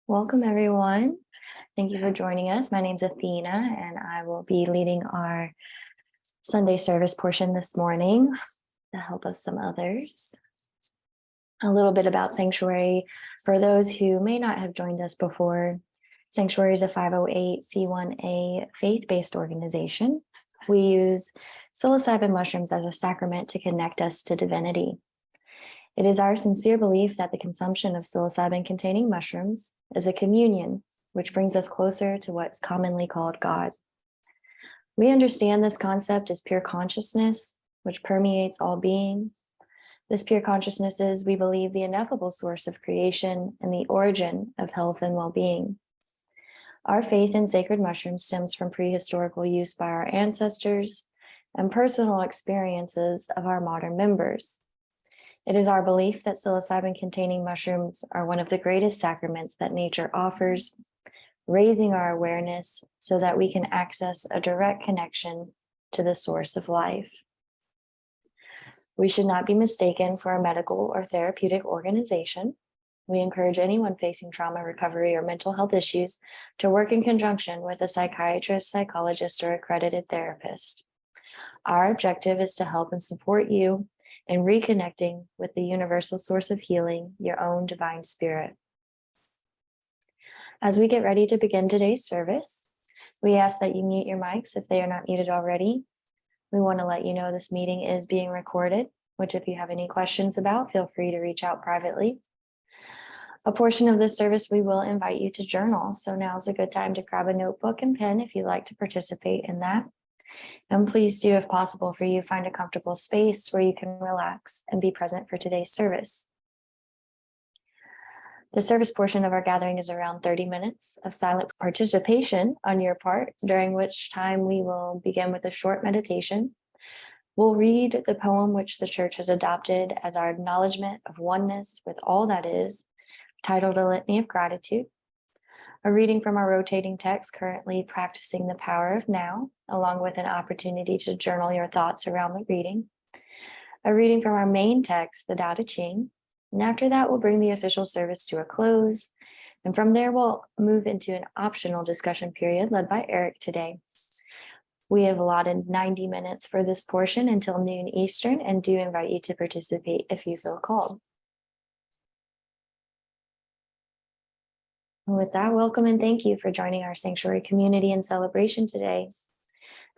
Welcome, everyone. Thank you for joining us. My name is Athena, and I will be leading our Sunday service portion this morning to help us some others. A little bit about Sanctuary. For those who may not have joined us before, Sanctuary is a 508c1a faith-based organization. We use psilocybin mushrooms as a sacrament to connect us to divinity. It is our sincere belief that the consumption of psilocybin-containing mushrooms is a communion, which brings us closer to what's commonly called God. We understand this concept as pure consciousness, which permeates all being. This pure consciousness is, we believe, the ineffable source of creation and the origin of health and well-being. Our faith in sacred mushrooms stems from prehistorical use by our ancestors and personal experiences of our modern members. It is our belief that psilocybin-containing mushrooms are one of the greatest sacraments that nature offers, raising our awareness so that we can access a direct connection to the source of life. We should not be mistaken for a medical or therapeutic organization. We encourage anyone facing trauma recovery or mental health issues to work in conjunction with a psychiatrist, psychologist, or accredited therapist. Our objective is to help and support you in reconnecting with the universal source of healing, your own divine spirit. As we get ready to begin today's service, we ask that you mute your mics if they are not muted already. We want to let you know this meeting is being recorded, which if you have any questions about, feel free to reach out privately. A portion of this service, we will invite you to journal. So now's a good time to grab a notebook and pen if you'd like to participate in that. And please do, if possible for you, find a comfortable space where you can relax and be present for today's service. The service portion of our gathering is around 30 minutes of silent participation on your part, during which time we will begin with a short meditation. We'll read the poem which the church has adopted as our acknowledgement of oneness with all that is, titled A Litany of Gratitude. A reading from our rotating text, currently practicing the power of now, along with an opportunity to journal your thoughts around the reading. A reading from our main text, the Tao Te Ching. And after that, we'll bring the official service to a close. And from there, we'll move into an optional discussion period led by Eric today. We have allotted 90 minutes for this portion until noon Eastern, and do invite you to participate if you feel called. And with that, welcome and thank you for joining our Sanctuary community and celebration today.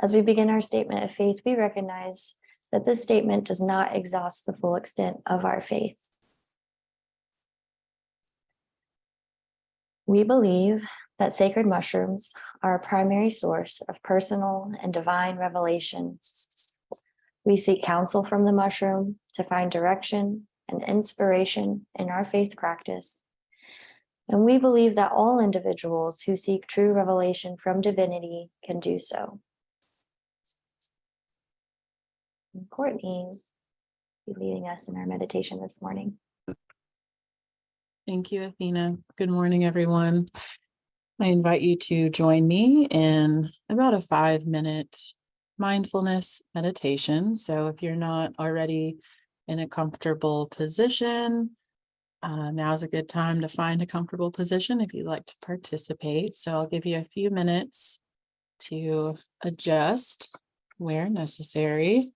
As we begin our statement of faith, we recognize that this statement does not exhaust the full extent of our faith. We believe that sacred mushrooms are a primary source of personal and divine revelation. We seek counsel from the mushroom to find direction and inspiration in our faith practice. And we believe that all individuals who seek true revelation from divinity can do so. And Courtney will be leading us in our meditation this morning. Thank you, Athena. Good morning, everyone. I invite you to join me in about a 5-minute mindfulness meditation. So if you're not already in a comfortable position, now's a good time to find a comfortable position if you'd like to participate. So I'll give you a few minutes to adjust where necessary.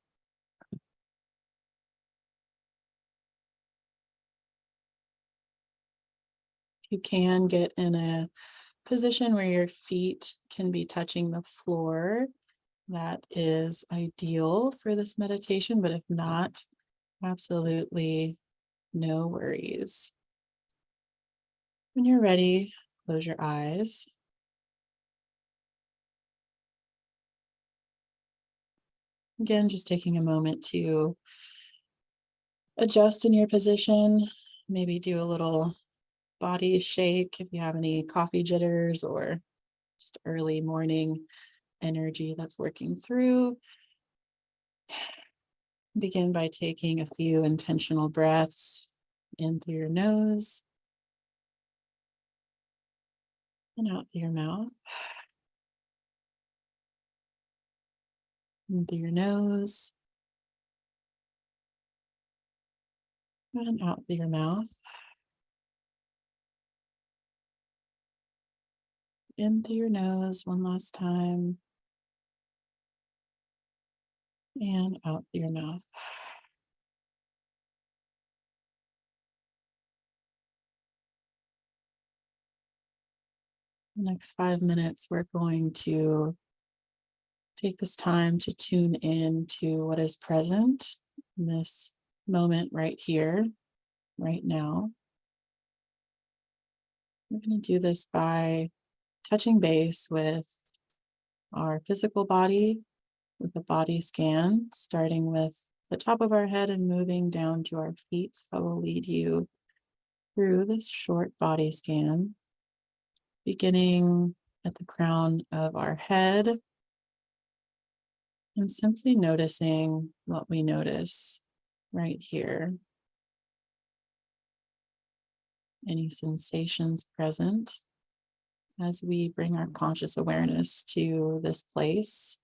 You can get in a position where your feet can be touching the floor. That is ideal for this meditation, but if not, absolutely no worries. When you're ready, close your eyes. Again, just taking a moment to adjust in your position, maybe do a little body shake if you have any coffee jitters or just early morning energy that's working through. Begin by taking a few intentional breaths in through your nose and out through your mouth. In through your nose and out through your mouth. in through your nose one last time and out through your mouth. The next 5 minutes, we're going to take this time to tune in to what is present in this moment right here, right now. We're going to do this by touching base with our physical body, with a body scan, starting with the top of our head and moving down to our feet. So I will lead you through this short body scan, beginning at the crown of our head and simply noticing what we notice right here. Any sensations present as we bring our conscious awareness to this place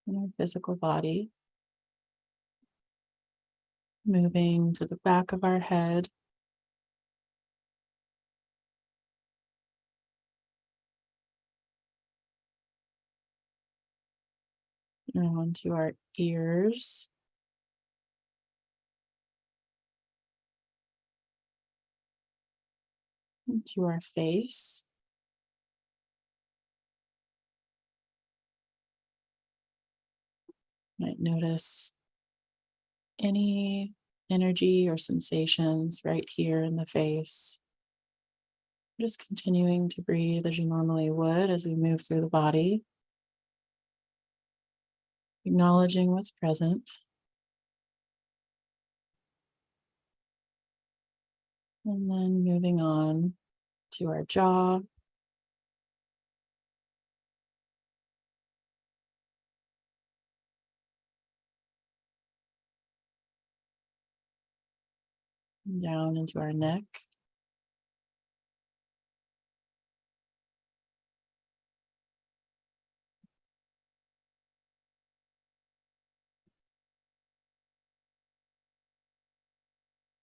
in our physical body. Moving to the back of our head, and onto our ears, into our face. Might notice any energy or sensations right here in the face. Just continuing to breathe as you normally would as we move through the body, acknowledging what's present. And then moving on to our jaw, and down into our neck,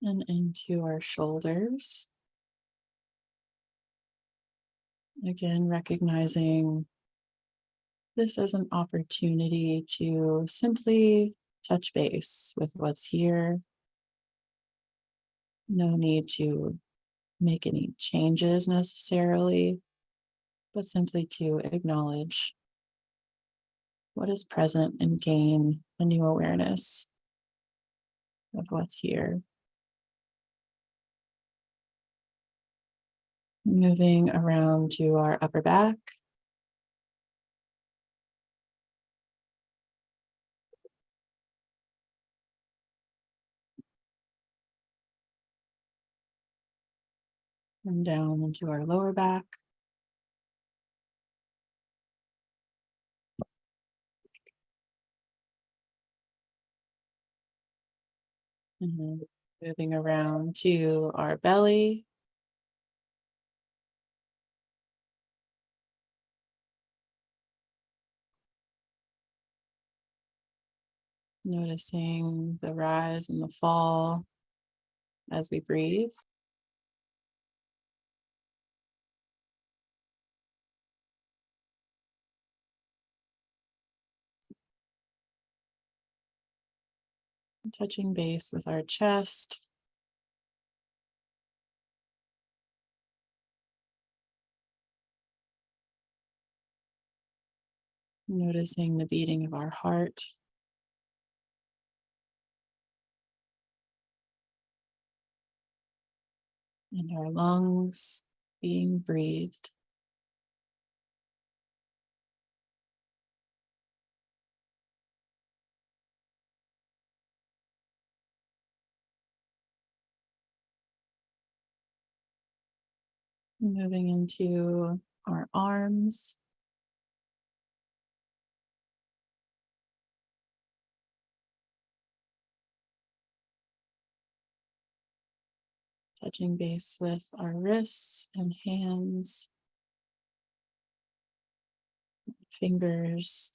and into our shoulders. Again, recognizing this as an opportunity to simply touch base with what's here. No need to make any changes necessarily, but simply to acknowledge what is present and gain a new awareness of what's here. Moving around to our upper back, and down into our lower back, and then moving around to our belly, noticing the rise and the fall as we breathe. Touching base with our chest, noticing the beating of our heart, and our lungs being breathed. Moving into our arms, touching base with our wrists and hands, fingers,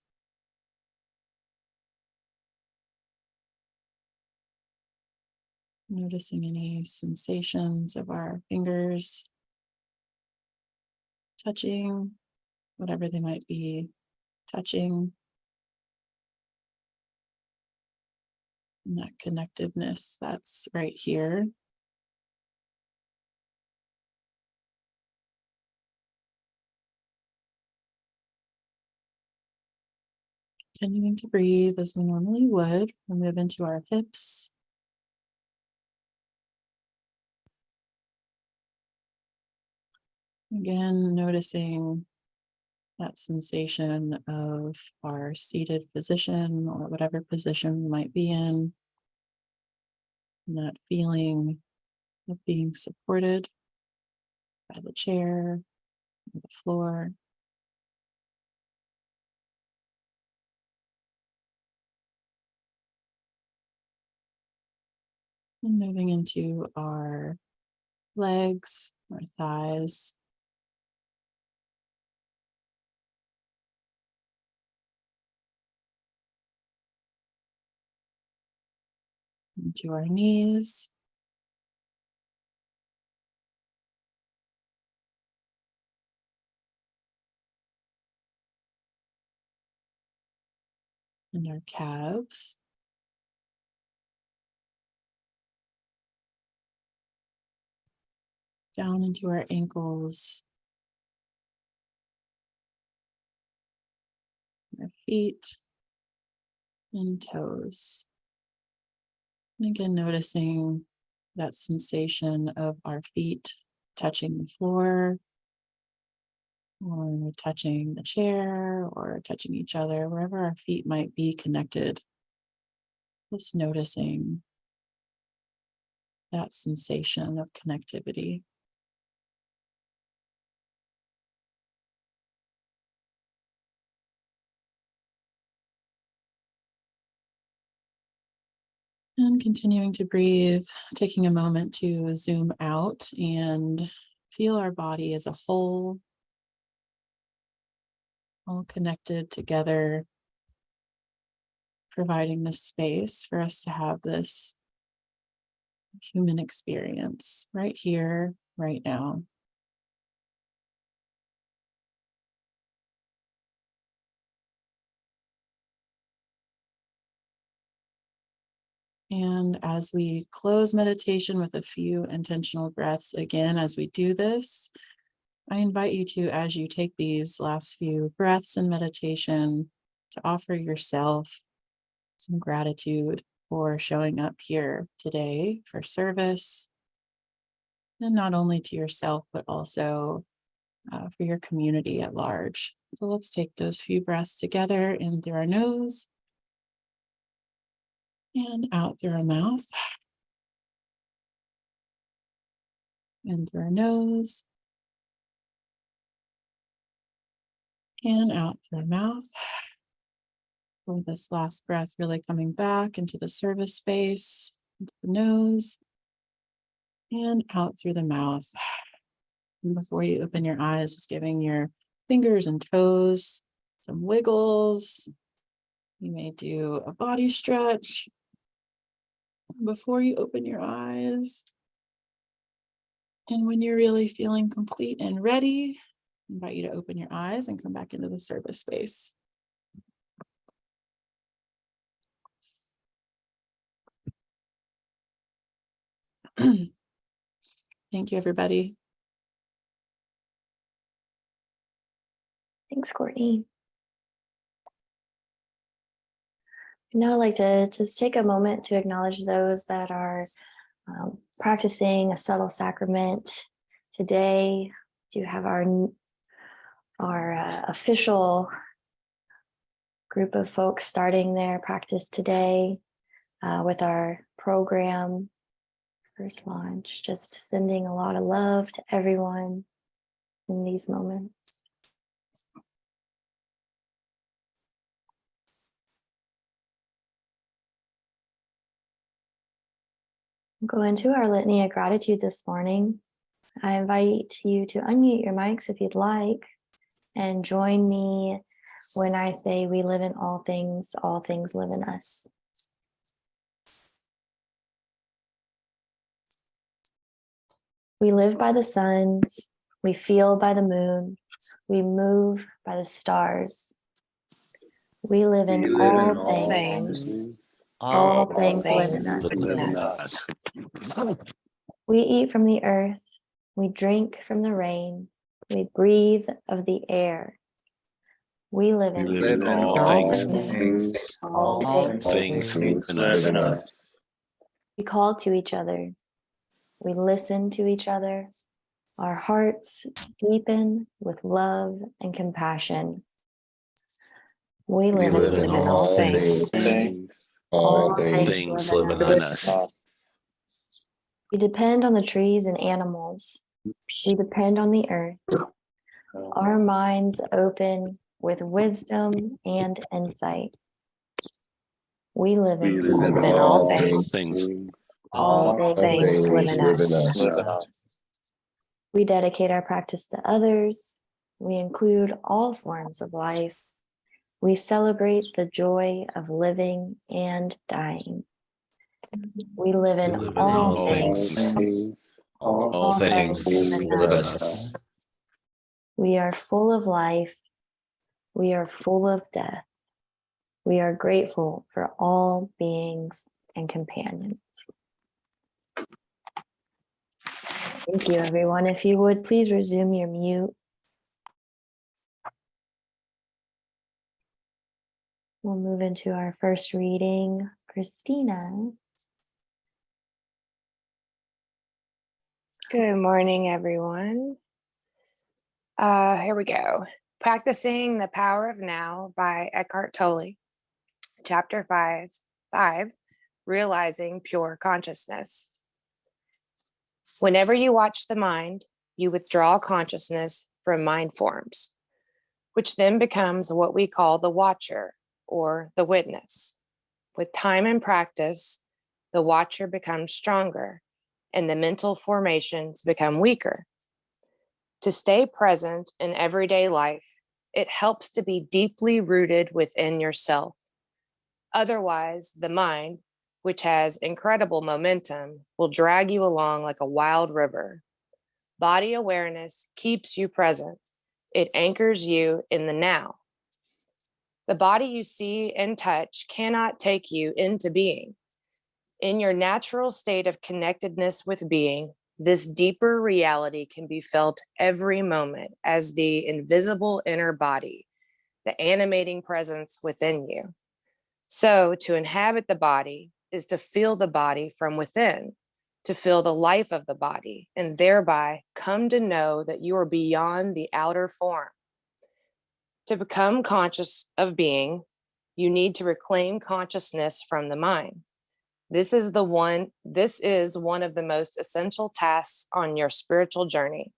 noticing any sensations of our fingers touching whatever they might be touching. And that connectedness that's right here. Continuing to breathe as we normally would. We'll move into our hips. Again, noticing that sensation of our seated position or whatever position we might be in. And that feeling of being supported by the chair, or the floor. And moving into our legs, our thighs. Into our knees. And our calves. Down into our ankles. Our feet and toes. And again, noticing that sensation of our feet touching the floor, or touching the chair, or touching each other, wherever our feet might be connected. Just noticing that sensation of connectivity. And continuing to breathe, taking a moment to zoom out and feel our body as a whole, all connected together, providing the space for us to have this human experience right here, right now. And as we close meditation with a few intentional breaths, again, as we do this, I invite you to, as you take these last few breaths in meditation, to offer yourself some gratitude for showing up here today for service, and not only to yourself, but also for your community at large. So let's take those few breaths together in through our nose and out through our mouth, in through our nose and out through our mouth. For this last breath, really coming back into the service space, into the nose and out through the mouth. And before you open your eyes, just giving your fingers and toes some wiggles. You may do a body stretch before you open your eyes. And when you're really feeling complete and ready, I invite you to open your eyes and come back into the service space. Thank you, everybody. Thanks, Courtney. Now I'd like to just take a moment to acknowledge those that are practicing a subtle sacrament today. Do have our official group of folks starting their practice today with our program first launch. Just sending a lot of love to everyone in these moments. Go into our litany of gratitude this morning. I invite you to unmute your mics if you'd like and join me when I say we live in all things live in us. We live by the sun, we feel by the moon, We move by the stars. We live in We live in all all things. things. All things live in Things us. live in us. We eat from the earth. We drink from the rain. We breathe of the air. We live We in live in all things. all Things live in us. We call to each other. We listen to each other. Our hearts deepen with love and compassion. We We live in all things. All Things live in us. We depend on the trees and animals. We depend on the earth. Our minds open with wisdom and insight. We live in all things. All things live in us. We dedicate our practice to others. We include all forms of life. We celebrate the joy of living and dying. We live in all things. All things live in us. We are full of life. We are full of death. We are grateful for all beings and companions. Thank you, everyone. If you would, please resume your mute. We'll move into our first reading. Christina. Good morning, everyone. Here we go. Practicing the Power of Now by Eckhart Tolle. Chapter 5, Realizing Pure Consciousness. Whenever you watch the mind, you withdraw consciousness from mind forms, which then becomes what we call the watcher or the witness. With time and practice, the watcher becomes stronger and the mental formations become weaker. To stay present in everyday life, it helps to be deeply rooted within yourself. Otherwise, the mind, which has incredible momentum, will drag you along like a wild river. Body awareness keeps you present. It anchors you in the now. The body you see and touch cannot take you into being. In your natural state of connectedness with being, this deeper reality can be felt every moment as the invisible inner body, the animating presence within you. So, to inhabit the body is to feel the body from within, to feel the life of the body, and thereby come to know that you are beyond the outer form. To become conscious of being, you need to reclaim consciousness from the mind. This is one of the most essential tasks on your spiritual journey.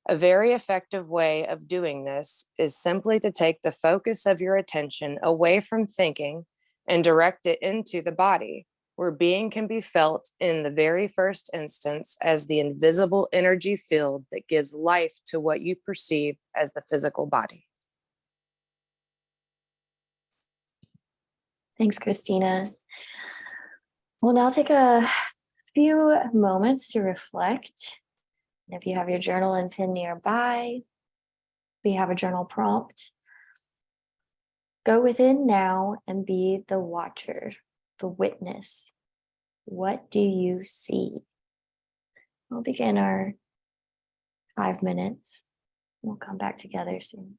A very effective way of doing this is simply to take the focus of your attention away from thinking and direct it into the body, where being can be felt in the very first instance as the invisible energy field that gives life to what you perceive as the physical body. Thanks, Christina. We'll now take a few moments to reflect. If you have your journal and pen nearby, we have a journal prompt. Go within now and be the watcher, the witness. What do you see? We'll begin our 5 minutes. We'll come back together soon.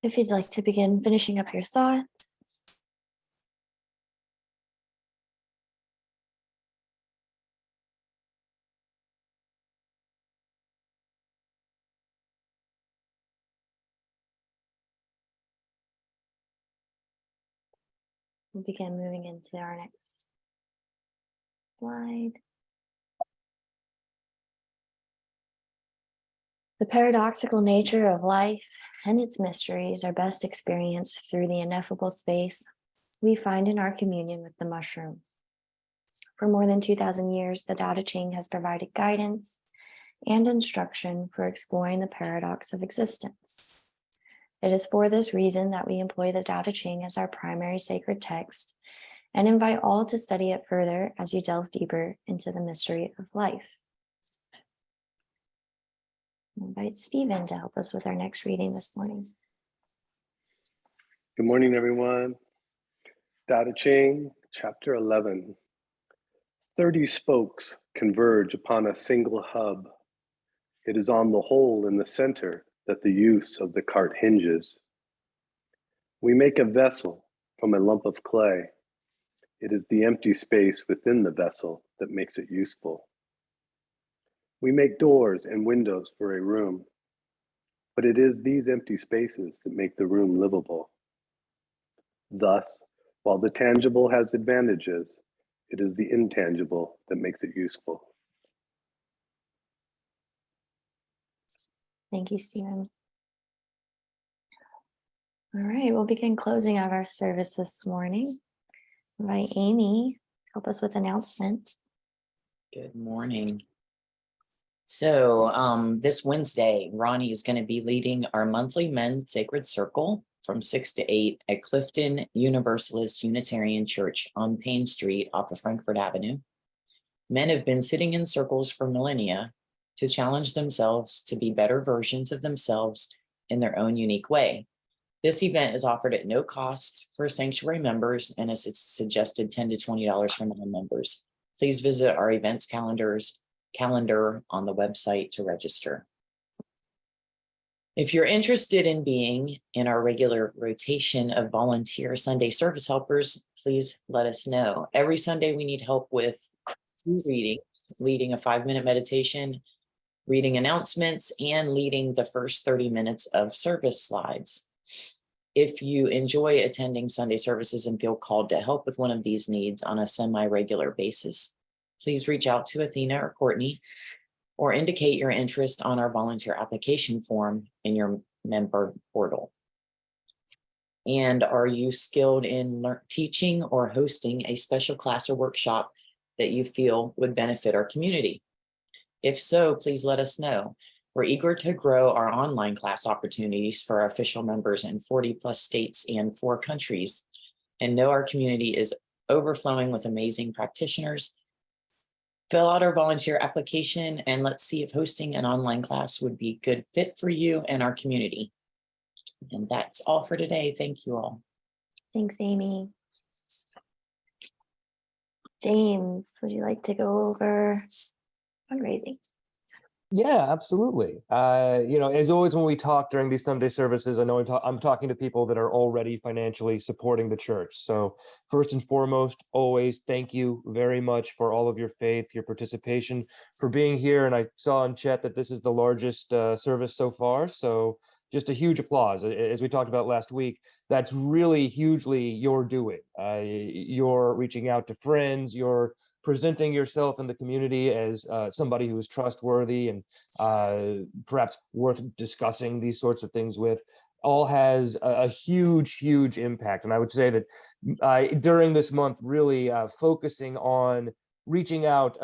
If you'd like to begin finishing up your thoughts. We'll begin moving into our next slide. The paradoxical nature of life and its mysteries are best experienced through the ineffable space we find in our communion with the mushroom. For more than 2,000 years, the Tao Te Ching has provided guidance and instruction for exploring the paradox of existence. It is for this reason that we employ the Tao Te Ching as our primary sacred text and invite all to study it further as you delve deeper into the mystery of life. I invite Stephen to help us with our next reading this morning. Good morning, everyone. Tao Te Ching, chapter 11. 30 spokes converge upon a single hub. It is on the hole in the center that the use of the cart hinges. We make a vessel from a lump of clay. It is the empty space within the vessel that makes it useful. We make doors and windows for a room, but it is these empty spaces that make the room livable. Thus, while the tangible has advantages, it is the intangible that makes it useful. Thank you, Stephen. All right, we'll begin closing out our service this morning. Invite Amy, help us with announcements. Good morning. So this Wednesday, Ronnie is going to be leading our monthly men's sacred circle from 6 to 8 at Clifton Universalist Unitarian Church on Payne Street off of Frankfurt Avenue. Men have been sitting in circles for millennia to challenge themselves to be better versions of themselves in their own unique way. This event is offered at no cost for Psanctuary members and is suggested $10 to $20 for non-members. Please visit our events calendar on the website to register. If you're interested in being in our regular rotation of volunteer Sunday service helpers, please let us know. Every Sunday we need help with reading, leading a 5-minute meditation, reading announcements, and leading the first 30 minutes of service slides. If you enjoy attending Sunday services and feel called to help with one of these needs on a semi-regular basis, please reach out to Athena or Courtney or indicate your interest on our volunteer application form in your member portal. And are you skilled in teaching or hosting a special class or workshop that you feel would benefit our community? If so, please let us know. We're eager to grow our online class opportunities for our official members in 40 plus states and 4 countries, and know our community is overflowing with amazing practitioners. Fill out our volunteer application and let's see if hosting an online class would be a good fit for you and our community. And that's all for today. Thank you all. Thanks, Amy. James, would you like to go over fundraising? Yeah, absolutely. As always, when we talk during these Sunday services, I know I'm talking to people that are already financially supporting the church. So first and foremost, always thank you very much for all of your faith, your participation, for being here. And I saw in chat that this is the largest service so far. So just a huge applause. As we talked about last week, that's really hugely your doing. You're reaching out to friends, you're presenting yourself in the community as somebody who is trustworthy and perhaps worth discussing these sorts of things with, all has a huge impact. And I would say that during this month, really focusing on reaching out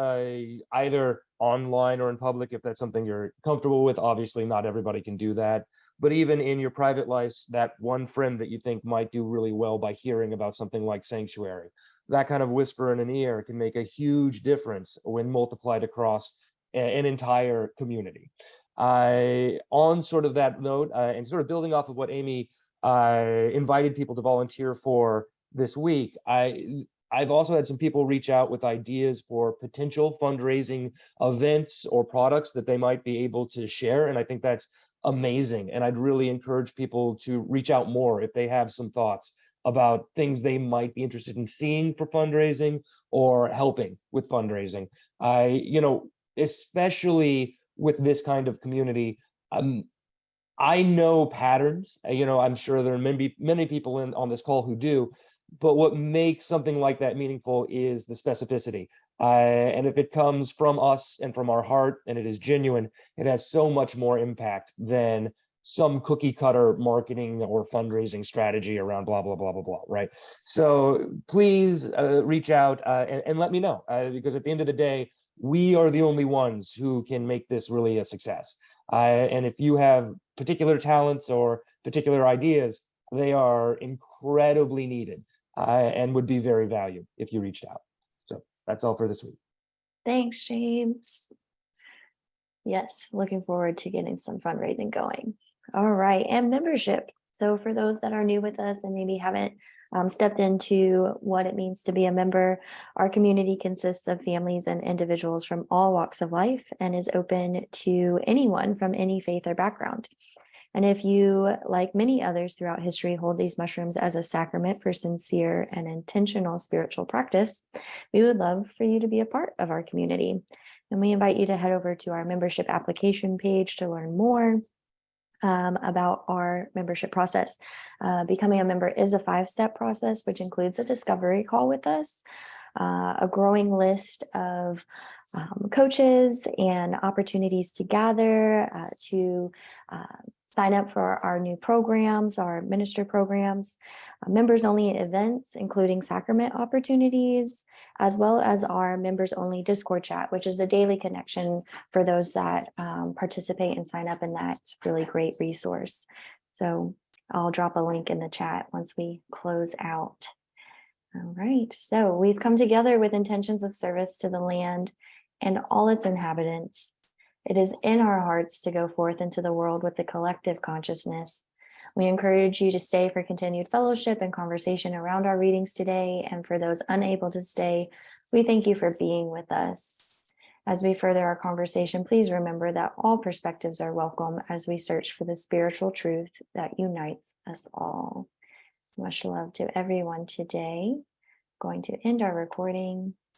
either online or in public, if that's something you're comfortable with. Obviously, not everybody can do that. But even in your private life, that one friend that you think might do really well by hearing about something like Psanctuary, that kind of whisper in an ear can make a huge difference when multiplied across an entire community. On sort of that note, and sort of building off of what Amy invited people to volunteer for this week, I've also had some people reach out with ideas for potential fundraising events or products that they might be able to share. And I think that's amazing. And I'd really encourage people to reach out more if they have some thoughts about things they might be interested in seeing for fundraising or helping with fundraising. Especially with this kind of community, I know patterns. I'm sure there are many people on this call who do, but what makes something like that meaningful is the specificity. And if it comes from us and from our heart and it is genuine, it has so much more impact than some cookie cutter marketing or fundraising strategy around blah, blah, blah, blah, blah, right? So please reach out and let me know, because at the end of the day, we are the only ones who can make this really a success. And if you have particular talents or particular ideas, they are incredibly needed and would be very valued if you reached out. So that's all for this week. Thanks, James. Yes, looking forward to getting some fundraising going. All right, and membership. So for those that are new with us and maybe haven't stepped into what it means to be a member, our community consists of families and individuals from all walks of life and is open to anyone from any faith or background. And if you, like many others throughout history, hold these mushrooms as a sacrament for sincere and intentional spiritual practice, we would love for you to be a part of our community. And we invite you to head over to our membership application page to learn more about our membership process. Becoming a member is a 5-step process, which includes a discovery call with us, a growing list of coaches and opportunities to gather, to sign up for our new programs, our minister programs, members only events, including sacrament opportunities, as well as our members only Discord chat, which is a daily connection for those that participate and sign up in that. It's a really great resource. So I'll drop a link in the chat once we close out. All right, so we've come together with intentions of service to the land and all its inhabitants. It is in our hearts to go forth into the world with the collective consciousness. We encourage you to stay for continued fellowship and conversation around our readings today. And for those unable to stay, we thank you for being with us. As we further our conversation, please remember that all perspectives are welcome as we search for the spiritual truth that unites us all. Much love to everyone today. Going to end our recording.